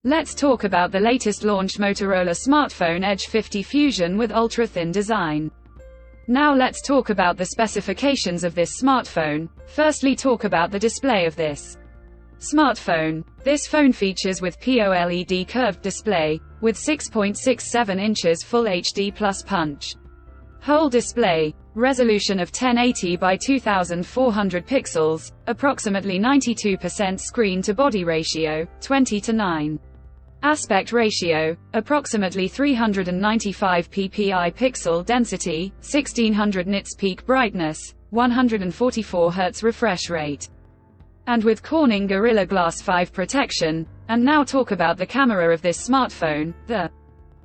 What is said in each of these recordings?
Let's talk about the latest launched Motorola smartphone Edge 50 Fusion with ultra-thin design. Now let's talk about the specifications of this smartphone. Firstly, talk about the display of this smartphone. This phone features with POLED curved display, with 6.67 inches Full HD plus punch hole display, resolution of 1080 by 2400 pixels, approximately 92% screen-to-body ratio, 20:9. Aspect ratio, approximately 395 ppi pixel density, 1600 nits peak brightness, 144 Hz refresh rate. And with Corning Gorilla Glass 5 protection. And now talk about the camera of this smartphone. The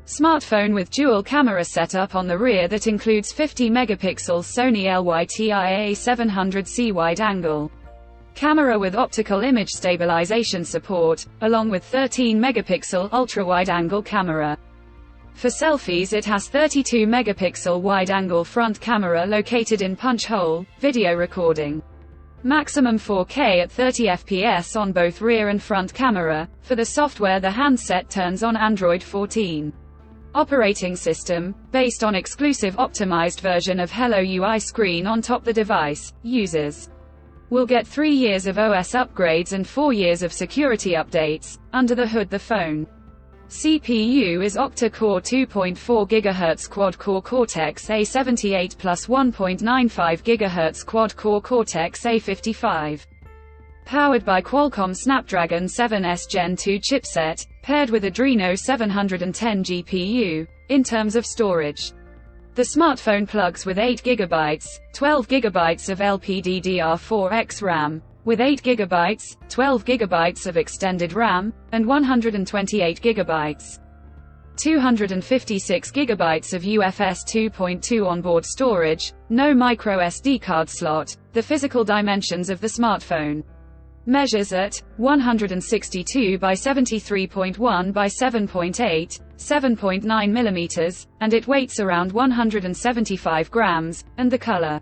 smartphone with dual camera setup on the rear that includes 50 megapixel Sony LYTIA 700C wide-angle camera with optical image stabilization support, along with 13 megapixel ultra-wide-angle camera. For selfies, it has 32 megapixel wide-angle front camera located in punch hole, video recording. Maximum 4K at 30 fps on both rear and front camera. For the software, the handset turns on Android 14 operating system, based on exclusive optimized version of Hello UI screen on top the device. Users will get 3 years of OS upgrades and 4 years of security updates. Under the hood, the phone CPU is octa-core 2.4 GHz quad-core Cortex-A78 plus 1.95 GHz quad-core Cortex-A55. Powered by Qualcomm Snapdragon 7S Gen 2 chipset, paired with Adreno 710 GPU. In terms of storage, the smartphone plugs with 8 GB, 12 GB of LPDDR4X RAM, with 8 GB, 12 GB of extended RAM, and 128 GB. 256 GB of UFS 2.2 onboard storage, no micro SD card slot. The physical dimensions of the smartphone measures at 162 by 73.1 by 7.8, 7.9 mm, and it weighs around 175 grams, and the color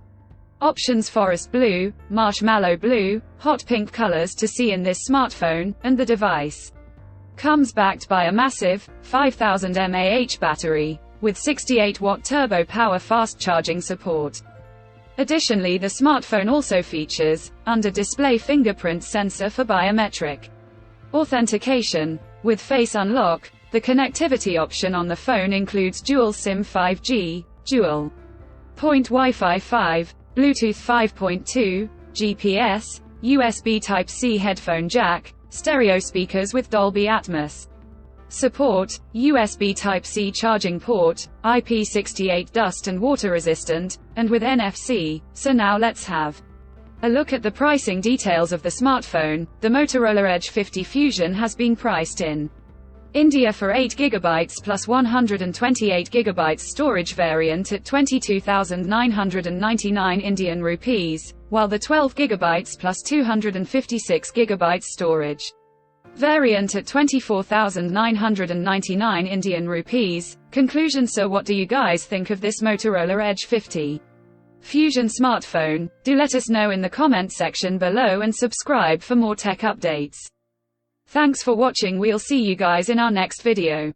options forest blue, marshmallow blue, hot pink colors to see in this smartphone, and the device comes backed by a massive 5000 mAh battery, with 68-watt turbo power fast charging support. Additionally, the smartphone also features under-display fingerprint sensor for biometric authentication. With face unlock, the connectivity option on the phone includes dual SIM 5G, dual point Wi-Fi 5, Bluetooth 5.2, GPS, USB Type-C headphone jack, stereo speakers with Dolby Atmos support, USB Type-C charging port, IP68 dust and water resistant, and with NFC. So now let's have a look at the pricing details of the smartphone. The Motorola Edge 50 Fusion has been priced in India for 8 GB plus 128 GB storage variant at 22,999 Indian rupees, while the 12 GB plus 256 GB storage variant at 24,999 Indian rupees. Conclusion. So what do you guys think of this Motorola Edge 50 Fusion smartphone? Do let us know in the comment section below and subscribe for more tech updates. Thanks for watching. We'll see you guys in our next video.